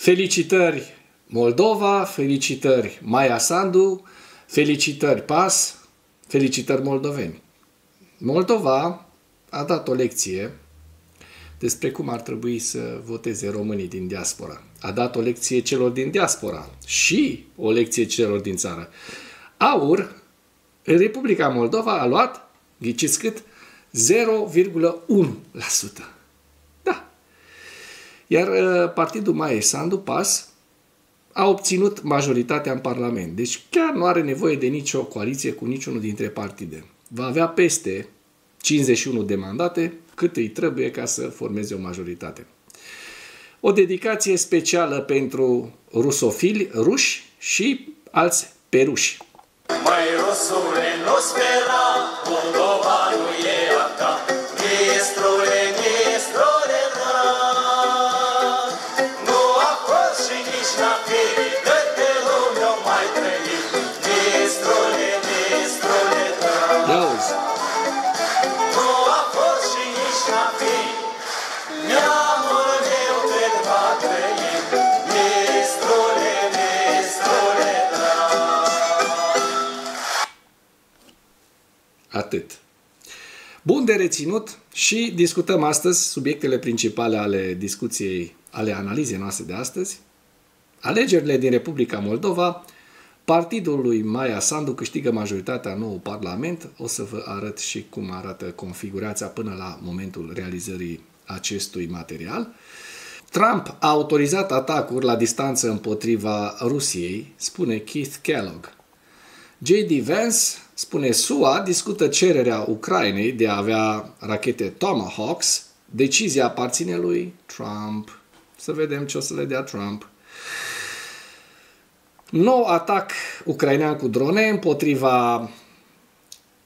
Felicitări Moldova, felicitări Maia Sandu, felicitări PAS, felicitări moldoveni. Moldova a dat o lecție despre cum ar trebui să voteze românii din diaspora. A dat o lecție celor din diaspora și o lecție celor din țară. Aur, în Republica Moldova a luat, ghiciți cât? 0,1%. Da. Iar partidul Maia Sandu, PAS, a obținut majoritatea în Parlament. Deci chiar nu are nevoie de nicio coaliție cu niciunul dintre partide. Va avea peste 51 de mandate, cât îi trebuie ca să formeze o majoritate. O dedicație specială pentru rusofili ruși și alți peruși. Mai rusule, nu spera, Moldova nu e a ta, Nistrule, Nistrule, drag. Nu a fost și nici n-a fi, câte lume o mai trăi, Nistrule, Nistrule, drag. Ia-uzi! Nu a fost și nici n-a fi, neamul meu cât va trăi, Nistrule, Nistrule, drag. Atât. Bun de reținut și discutăm astăzi subiectele principale ale discuției, ale analizei noastre de astăzi. Alegerile din Republica Moldova, partidul lui Maia Sandu câștigă majoritatea în nou Parlament. O să vă arăt și cum arată configurația până la momentul realizării acestui material. Trump a autorizat atacuri la distanță împotriva Rusiei, spune Keith Kellogg. J.D. Vance spune SUA discută cererea Ucrainei de a avea rachete Tomahawks. Decizia aparține lui Trump. Să vedem ce o să le dea Trump. Nou atac ucrainean cu drone împotriva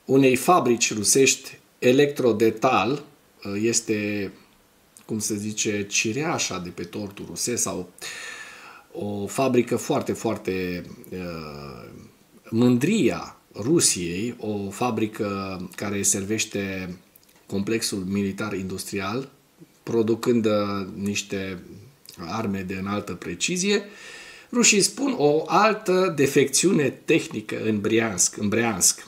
unei fabrici rusești, Electrodetal. Este, cum se zice, cireașa de pe tortul rusesc sau o fabrică foarte, foarte mândria Rusiei, o fabrică care servește complexul militar-industrial, producând niște arme de înaltă precizie. Rușii spun o altă defecțiune tehnică în Briansk.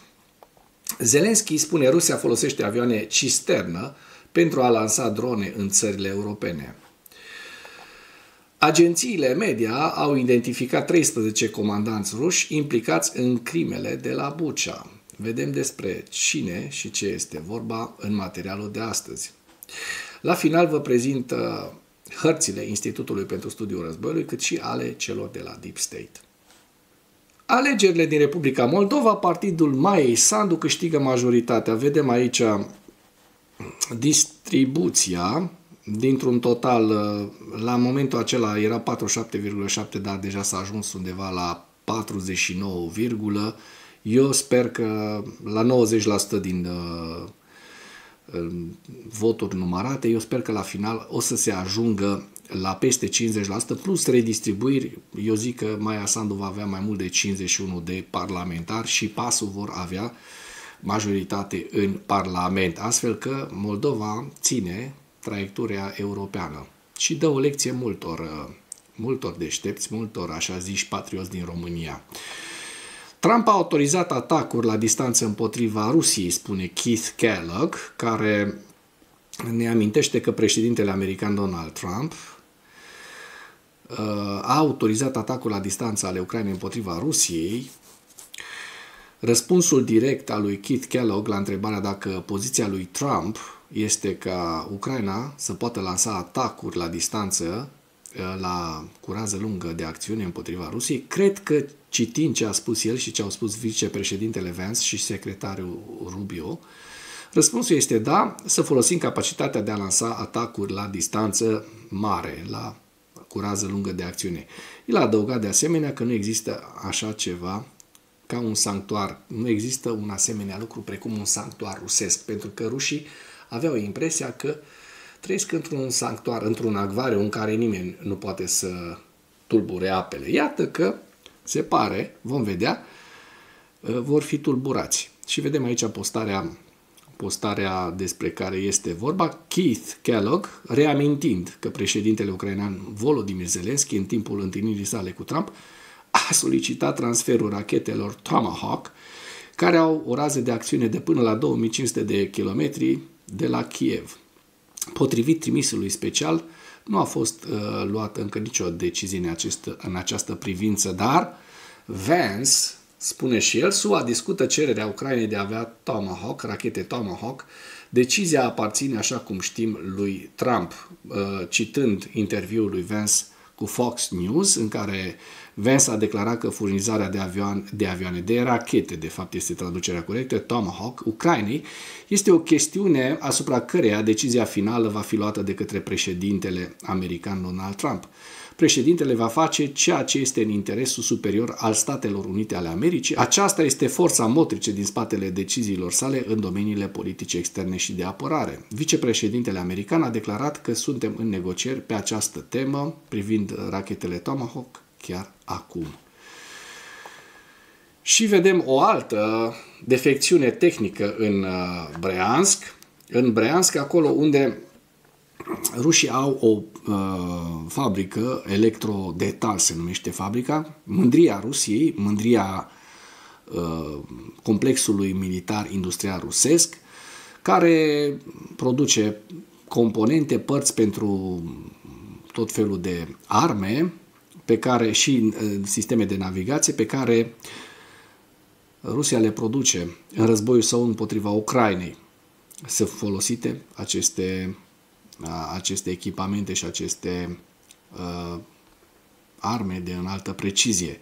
Zelenski spune Rusia folosește avioane cisternă pentru a lansa drone în țările europene. Agențiile media au identificat 13 comandanți ruși implicați în crimele de la Bucha. Vedem despre cine și ce este vorba în materialul de astăzi. La final vă prezint hărțile Institutului pentru Studiul Războiului, cât și ale celor de la Deep State. Alegerile din Republica Moldova, partidul Maia Sandu câștigă majoritatea. Vedem aici distribuția. Dintr-un total, la momentul acela era 47,7, dar deja s-a ajuns undeva la 49, eu sper că la 90% din voturi numărate, eu sper că la final o să se ajungă la peste 50%, plus redistribuiri. Eu zic că Maia Sandu va avea mai mult de 51 de parlamentari și PAS-ul vor avea majoritate în Parlament. Astfel că Moldova ține traiectoria europeană și dă o lecție multor deștepți, multor așa ziși patrioți din România. Trump a autorizat atacuri la distanță împotriva Rusiei, spune Keith Kellogg, care ne amintește că președintele american Donald Trump a autorizat atacul la distanță ale Ucrainei împotriva Rusiei. Răspunsul direct al lui Keith Kellogg la întrebarea dacă poziția lui Trump este ca Ucraina să poată lansa atacuri la distanță cu rază lungă de acțiune împotriva Rusiei, cred că citind ce a spus el și ce au spus vicepreședintele Vance și secretarul Rubio, răspunsul este da, să folosim capacitatea de a lansa atacuri la distanță mare, cu rază lungă de acțiune. El a adăugat de asemenea că nu există așa ceva ca un sanctuar. Nu există un asemenea lucru precum un sanctuar rusesc, pentru că rușii aveau impresia că trăiesc într-un sanctuar, într-un acvariu în care nimeni nu poate să tulbure apele. Iată că, se pare, vom vedea, vor fi tulburați. Și vedem aici postarea postarea despre care este vorba, Keith Kellogg, reamintind că președintele ucrainean Volodymyr Zelensky, în timpul întâlnirii sale cu Trump, a solicitat transferul rachetelor Tomahawk, care au o rază de acțiune de până la 2500 de kilometri de la Kiev. Potrivit trimisului special, nu a fost luată încă nicio decizie în această privință, dar Vance spune și el, SUA discută cererea Ucrainei de a avea Tomahawk, rachete Tomahawk. Decizia aparține, așa cum știm, lui Trump, citând interviul lui Vance cu Fox News, în care Vance a declarat că furnizarea de rachete, de fapt este traducerea corectă, Tomahawk, Ucrainei, este o chestiune asupra căreia decizia finală va fi luată de către președintele american Donald Trump. Președintele va face ceea ce este în interesul superior al Statelor Unite ale Americii. Aceasta este forța motrice din spatele deciziilor sale în domeniile politice externe și de apărare. Vicepreședintele american a declarat că suntem în negocieri pe această temă privind rachetele Tomahawk chiar acum. Și vedem o altă defecțiune tehnică în Breansk. În Breansk, acolo unde rușii au o fabrică, Electrodetal se numește fabrica, mândria Rusiei, mândria complexului militar industrial rusesc, care produce componente, părți pentru tot felul de arme pe care, și sisteme de navigație pe care Rusia le produce în războiul său împotriva Ucrainei. Sunt folosite aceste echipamente și aceste arme de înaltă precizie.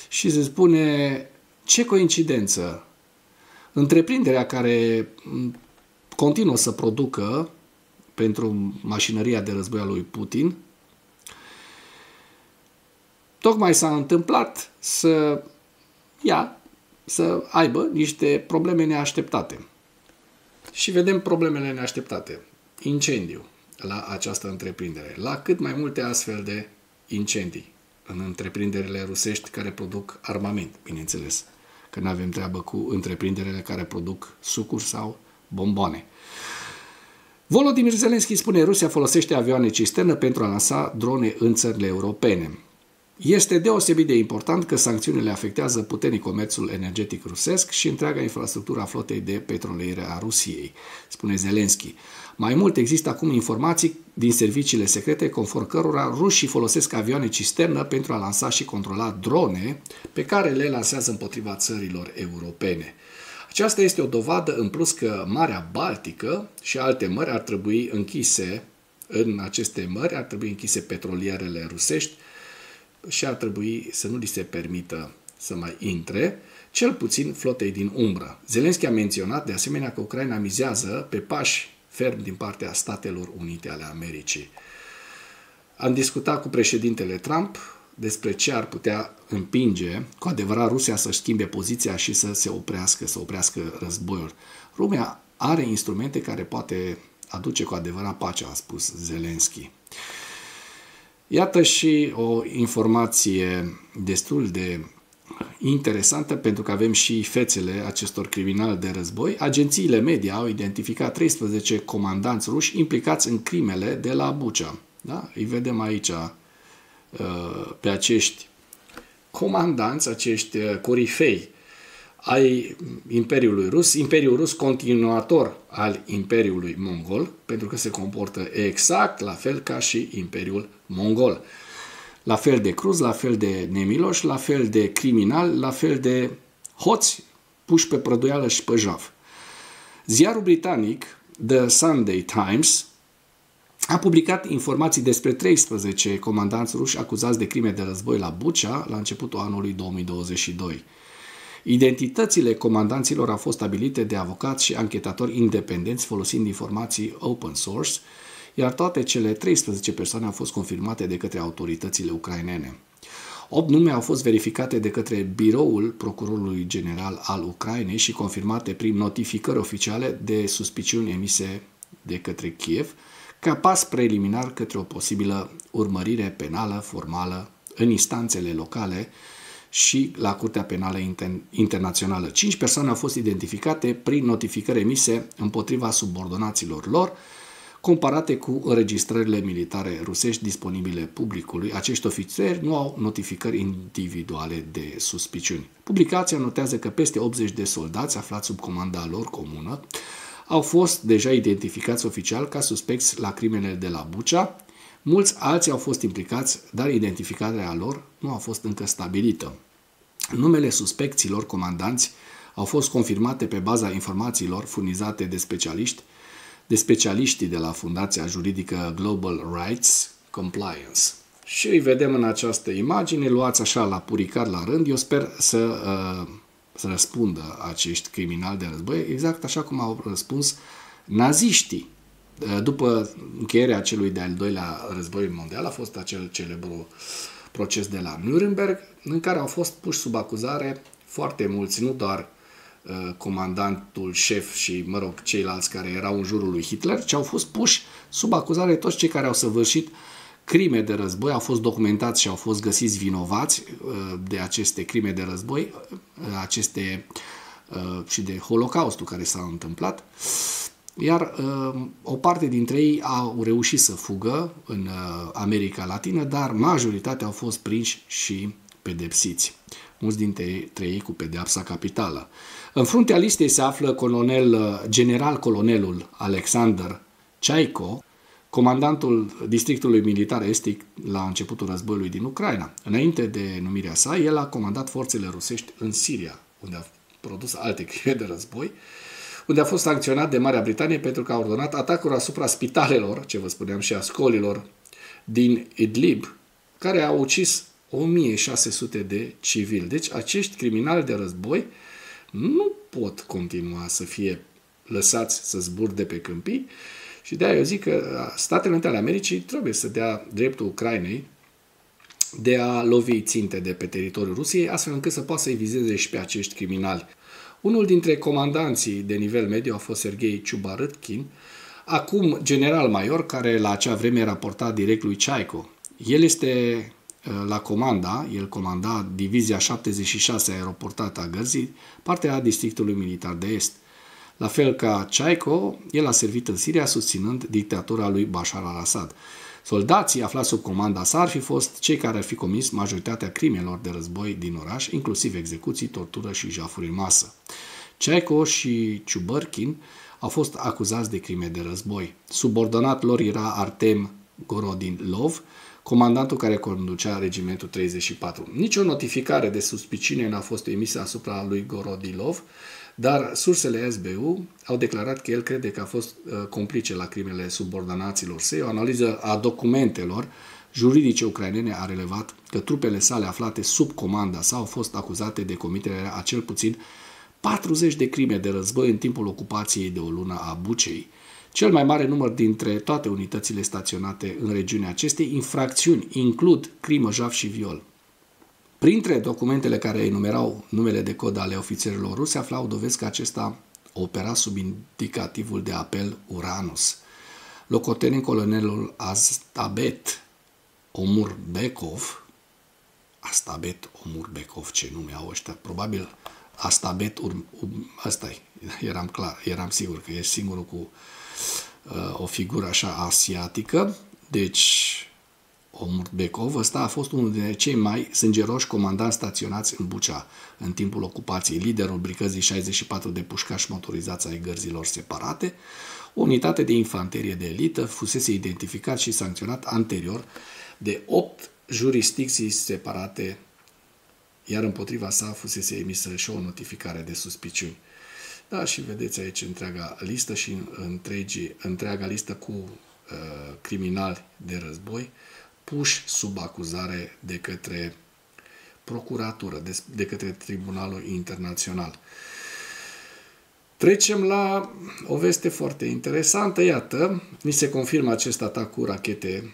Și se spune, ce coincidență, întreprinderea care continuă să producă pentru mașinăria de război a lui Putin, tocmai s-a întâmplat să aibă niște probleme neașteptate. Și vedem problemele neașteptate. Incendiu la această întreprindere. La cât mai multe astfel de incendii în întreprinderile rusești care produc armament, bineînțeles. Că nu avem treabă cu întreprinderile care produc sucuri sau bomboane. Volodymyr Zelensky spune, Rusia folosește avioane cisternă pentru a lansa drone în țările europene. Este deosebit de important că sancțiunile afectează puternic comerțul energetic rusesc și întreaga infrastructură a flotei de petroliere a Rusiei, spune Zelensky. Mai mult, există acum informații din serviciile secrete conform cărora rușii folosesc avioane cisternă pentru a lansa și controla drone pe care le lansează împotriva țărilor europene. Aceasta este o dovadă în plus că Marea Baltică și alte mări ar trebui închise, în aceste mări ar trebui închise petrolierele rusești și ar trebui să nu li se permită să mai intre, cel puțin flotei din umbră. Zelensky a menționat de asemenea că Ucraina mizează pe pași ferm din partea Statelor Unite ale Americii. Am discutat cu președintele Trump despre ce ar putea împinge cu adevărat Rusia să-și schimbe poziția și să oprească războiul. Lumea are instrumente care poate aduce cu adevărat pacea, a spus Zelensky. Iată și o informație destul de interesantă, pentru că avem și fețele acestor criminali de război. Agențiile media au identificat 13 comandanți ruși implicați în crimele de la Bucha. Da? Îi vedem aici pe acești comandanți, acești corifei ai Imperiului Rus, Imperiul Rus continuator al Imperiului Mongol, pentru că se comportă exact la fel ca și Imperiul Mongol. La fel de cruz, la fel de nemiloși, la fel de criminali, la fel de hoți puși pe prăduială și pe jaf. Ziarul britanic The Sunday Times a publicat informații despre 13 comandanți ruși acuzați de crime de război la Bucha la începutul anului 2022. Identitățile comandanților au fost stabilite de avocați și anchetatori independenți folosind informații open source, iar toate cele 13 persoane au fost confirmate de către autoritățile ucrainene. 8 nume au fost verificate de către biroul procurorului general al Ucrainei și confirmate prin notificări oficiale de suspiciuni emise de către Kiev, ca pas preliminar către o posibilă urmărire penală formală în instanțele locale și la Curtea Penală Internațională. 5 persoane au fost identificate prin notificări emise împotriva subordonaților lor, comparate cu înregistrările militare rusești disponibile publicului. Acești ofițeri nu au notificări individuale de suspiciuni. Publicația notează că peste 80 de soldați aflați sub comanda lor comună au fost deja identificați oficial ca suspecți la crimele de la Bucha. Mulți alții au fost implicați, dar identificarea lor nu a fost încă stabilită. Numele suspecților comandanți au fost confirmate pe baza informațiilor furnizate de specialiștii de la Fundația Juridică Global Rights Compliance. Și îi vedem în această imagine, luați așa la puricar la rând. Eu sper să răspundă acești criminali de război, exact așa cum au răspuns naziștii. După încheierea celui de-al doilea război mondial a fost acel celebru proces de la Nuremberg, în care au fost puși sub acuzare foarte mulți, nu doar comandantul șef și, mă rog, ceilalți care erau în jurul lui Hitler, ci au fost puși sub acuzare toți cei care au săvârșit crime de război, au fost documentați și au fost găsiți vinovați de aceste crime de război, și de Holocaustul care s-a întâmplat. Iar o parte dintre ei au reușit să fugă în America Latină, dar majoritatea au fost prinși și pedepsiți. Mulți dintre ei cu pedeapsa capitală. În fruntea listei se află general-colonelul Alexander Chaiko, comandantul districtului militar estic la începutul războiului din Ucraina. Înainte de numirea sa, el a comandat forțele rusești în Siria, unde a produs alte crime de război, unde a fost sancționat de Marea Britanie pentru că a ordonat atacuri asupra spitalelor, ce vă spuneam, și a școlilor din Idlib, care au ucis 1600 de civili. Deci acești criminali de război nu pot continua să fie lăsați să zburde pe câmpii și de-aia eu zic că Statele Unite ale Americii trebuie să dea dreptul Ucrainei de a lovi ținte de pe teritoriul Rusiei, astfel încât să poată să-i vizeze și pe acești criminali. Unul dintre comandanții de nivel mediu a fost Sergei Ciubarâtkin, acum general-major, care la acea vreme raporta direct lui Chaiko. El este el comanda divizia 76 aeroportată a Gărzii, partea districtului militar de est. La fel ca Chaiko, el a servit în Siria susținând dictatura lui Bashar al-Assad. Soldații aflați sub comanda sa ar fi fost cei care ar fi comis majoritatea crimelor de război din oraș, inclusiv execuții, tortură și jafuri în masă. Chaiko și Ciubarkin au fost acuzați de crime de război. Subordonat lor era Artem Gorodilov, comandantul care conducea regimentul 34. Nici o notificare de suspiciune n-a fost emisă asupra lui Gorodilov, dar sursele SBU au declarat că el crede că a fost complice la crimele subordonaților săi. O analiză a documentelor juridice ucrainene a relevat că trupele sale aflate sub comanda sa au fost acuzate de comiterea a cel puțin 40 de crime de război în timpul ocupației de o lună a Bucei. Cel mai mare număr dintre toate unitățile staționate în regiunea acestei infracțiuni includ crimă, jaf și viol. Printre documentele care enumerau numele de cod ale ofițerilor rusi se aflau dovezi că acesta opera sub indicativul de apel Uranus. Locotenent colonelul Astabet Omurbekov, ce nume au ăștia, probabil Astabet eram sigur că e singurul cu o figură așa asiatică, deci Omurbekov, ăsta a fost unul dintre cei mai sângeroși comandanți staționați în Bucha în timpul ocupației, liderul brigăzii 64 de pușcași motorizați ai gărzilor separate, o unitate de infanterie de elită, fusese identificat și sancționat anterior de 8 jurisdicții separate, iar împotriva sa fusese emisă și o notificare de suspiciuni. Da, și vedeți aici întreaga listă și întreaga listă cu criminali de război puși sub acuzare de către procuratură, de către Tribunalul Internațional. Trecem la o veste foarte interesantă. Iată, ni se confirmă acest atac cu rachete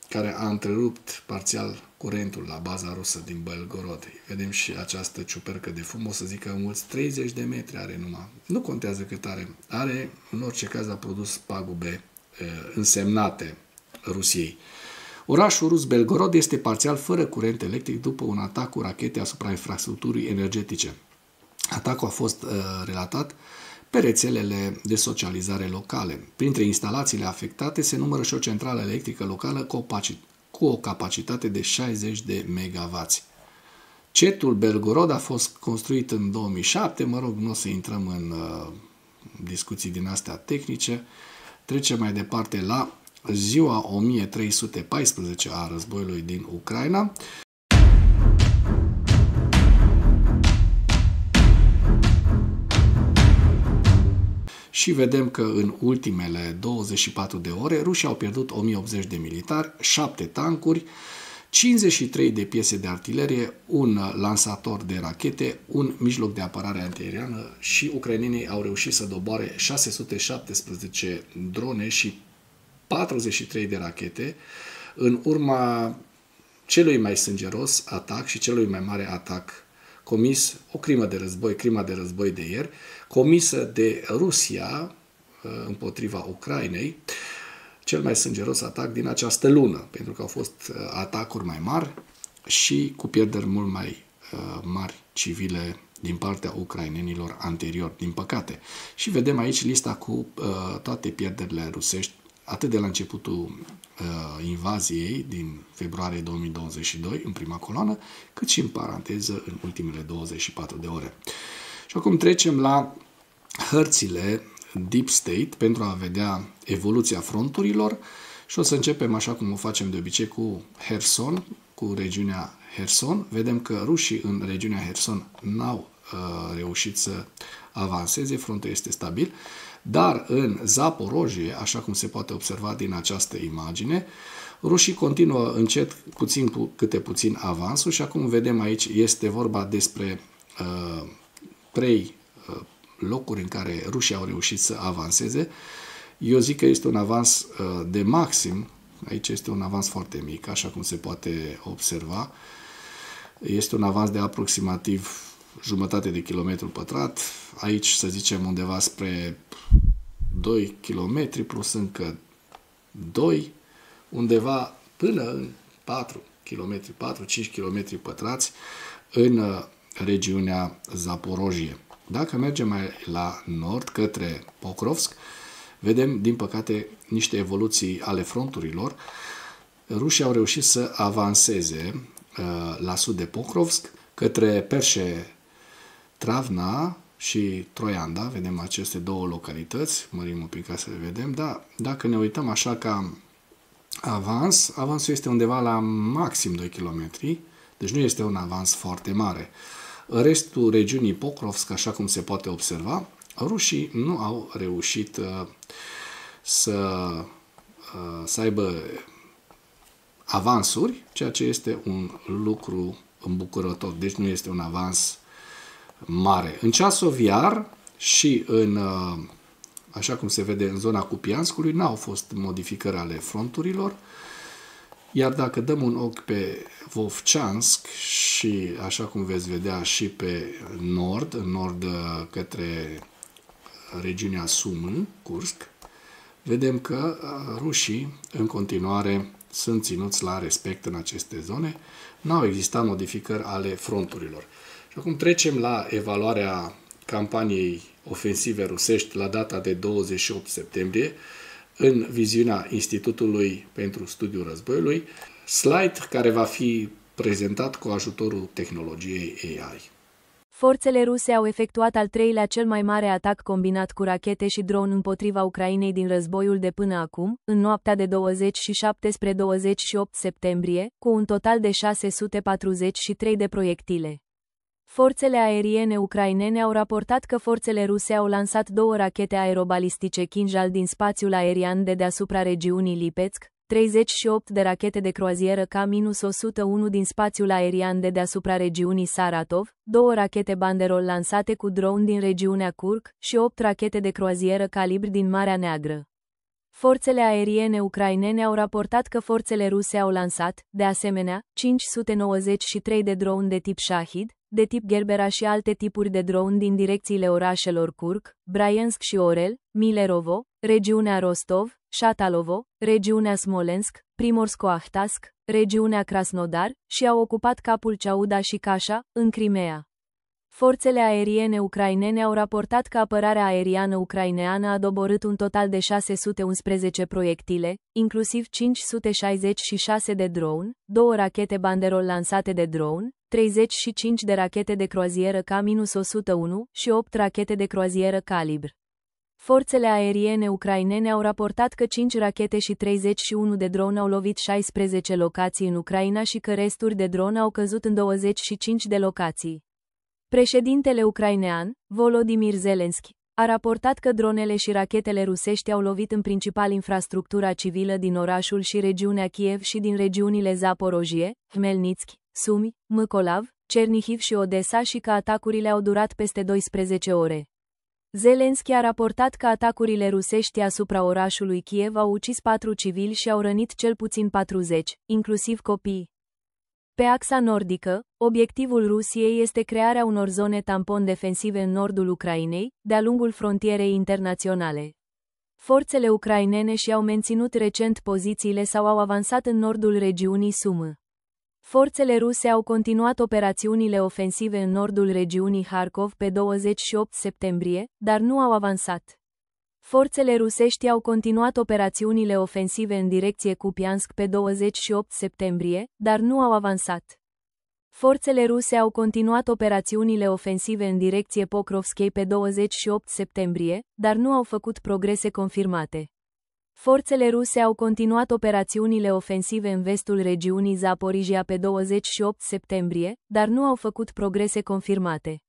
care a întrerupt parțial curentul la baza rusă din Belgorod. Vedem și această ciupercă de fum, o să zic că mulți 30 de metri are numai. Nu contează cât are. În orice caz a produs pagube însemnate Rusiei. Orașul rus Belgorod este parțial fără curent electric după un atac cu rachete asupra infrastructurii energetice. Atacul a fost relatat pe rețelele de socializare locale. Printre instalațiile afectate se numără și o centrală electrică locală cu o capacitate de 60 de MW. CET-ul Belgorod a fost construit în 2007, nu o să intrăm în discuții din astea tehnice. Trecem mai departe la ziua 1314 a războiului din Ucraina. Și vedem că în ultimele 24 de ore rușii au pierdut 1080 de militari, 7 tancuri, 53 de piese de artilerie, un lansator de rachete, un mijloc de apărare antiaeriană și ucrainenii au reușit să doboare 617 drone și 43 de rachete în urma celui mai sângeros atac și celui mai mare atac comis, o crima de război de ieri, comisă de Rusia împotriva Ucrainei, cel mai sângeros atac din această lună, pentru că au fost atacuri mai mari și cu pierderi mult mai mari civile din partea ucrainenilor anterior, din păcate. Și vedem aici lista cu toate pierderile rusești, atât de la începutul invaziei din februarie 2022, în prima coloană, cât și în paranteză în ultimele 24 de ore. Și acum trecem la hărțile Deep State pentru a vedea evoluția fronturilor și o să începem așa cum o facem de obicei cu Herson, cu regiunea Herson. Vedem că rușii în regiunea Herson n-au reușit să avanseze, frontul este stabil, dar în Zaporojie, așa cum se poate observa din această imagine, rușii continuă încet, puțin avansul și acum vedem aici, este vorba despre 3 locuri în care rușii au reușit să avanseze. Eu zic că este un avans de maxim, aici este un avans foarte mic, așa cum se poate observa. Este un avans de aproximativ jumătate de kilometru pătrat, aici să zicem undeva spre 2 km plus încă 2, undeva până în 4 km, 4-5 km pătrați în regiunea Zaporojie. Dacă mergem mai la nord, către Pokrovsk, vedem, din păcate, niște evoluții ale fronturilor. Rușii au reușit să avanseze la sud de Pokrovsk, către Perșe Travna și Troianda. Vedem aceste două localități, mărim un pic ca să le vedem, dar dacă ne uităm așa ca avansul este undeva la maxim 2 km, deci nu este un avans foarte mare. În restul regiunii Pokrovsk, așa cum se poate observa, rușii nu au reușit să aibă avansuri, ceea ce este un lucru îmbucurător. Deci nu este un avans mare. În Ceasov Iar și în, așa cum se vede în zona Kupianskului, n-au fost modificări ale fronturilor. Iar dacă dăm un ochi pe Vovchansk și, așa cum veți vedea, și pe nord, în nord către regiunea Sumy, Kursk, vedem că rușii în continuare sunt ținuți la respect în aceste zone. N-au existat modificări ale fronturilor. Și acum trecem la evaluarea campaniei ofensive rusești la data de 28 septembrie, în viziunea Institutului pentru Studiul Războiului, slide care va fi prezentat cu ajutorul tehnologiei AI. Forțele ruse au efectuat al treilea cel mai mare atac combinat cu rachete și drone împotriva Ucrainei din războiul de până acum, în noaptea de 27 spre 28 septembrie, cu un total de 643 de proiectile. Forțele aeriene ucrainene au raportat că forțele ruse au lansat 2 rachete aerobalistice Kinjal din spațiul aerian de deasupra regiunii Lipetsk, 38 de rachete de croazieră K-101 din spațiul aerian de deasupra regiunii Saratov, 2 rachete Banderol lansate cu drone din regiunea Kursk și 8 rachete de croazieră calibr din Marea Neagră. Forțele aeriene ucrainene au raportat că forțele ruse au lansat, de asemenea, 593 de drone de tip Shahid, de tip Gerbera și alte tipuri de drone din direcțiile orașelor Kursk, Bryansk și Orel, Milerovo, regiunea Rostov, Șatalovo, regiunea Smolensk, Primorsko-Ahtask, regiunea Krasnodar și au ocupat capul Ceauda și Cașa, în Crimea. Forțele aeriene ucrainene au raportat că apărarea aeriană ucraineană a doborât un total de 611 proiectile, inclusiv 566 de drone, 2 rachete banderol lansate de drone, 35 de rachete de croazieră K-101 și 8 rachete de croazieră calibr. Forțele aeriene ucrainene au raportat că 5 rachete și 31 de drone au lovit 16 locații în Ucraina și că resturi de drone au căzut în 25 de locații. Președintele ucrainean, Volodymyr Zelensky, a raportat că dronele și rachetele rusești au lovit în principal infrastructura civilă din orașul și regiunea Kiev și din regiunile Zaporojie, Hmelnitski, Sumi, Mykolav, Cernihiv și Odessa și că atacurile au durat peste 12 ore. Zelensky a raportat că atacurile rusești asupra orașului Kiev au ucis 4 civili și au rănit cel puțin 40, inclusiv copii. Pe axa nordică, obiectivul Rusiei este crearea unor zone tampon defensive în nordul Ucrainei, de-a lungul frontierei internaționale. Forțele ucrainene și-au menținut recent pozițiile sau au avansat în nordul regiunii Sumă. Forțele ruse au continuat operațiunile ofensive în nordul regiunii Harkov pe 28 septembrie, dar nu au avansat. Forțele rusești au continuat operațiunile ofensive în direcție Kupiansk pe 28 septembrie, dar nu au avansat. Forțele ruse au continuat operațiunile ofensive în direcție Pokrovskei pe 28 septembrie, dar nu au făcut progrese confirmate. Forțele ruse au continuat operațiunile ofensive în vestul regiunii Zaporizhia pe 28 septembrie, dar nu au făcut progrese confirmate.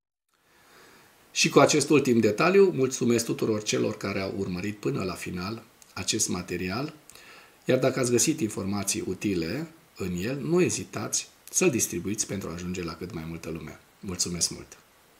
Și cu acest ultim detaliu, mulțumesc tuturor celor care au urmărit până la final acest material, iar dacă ați găsit informații utile în el, nu ezitați să-l distribuiți pentru a ajunge la cât mai multă lume. Mulțumesc mult!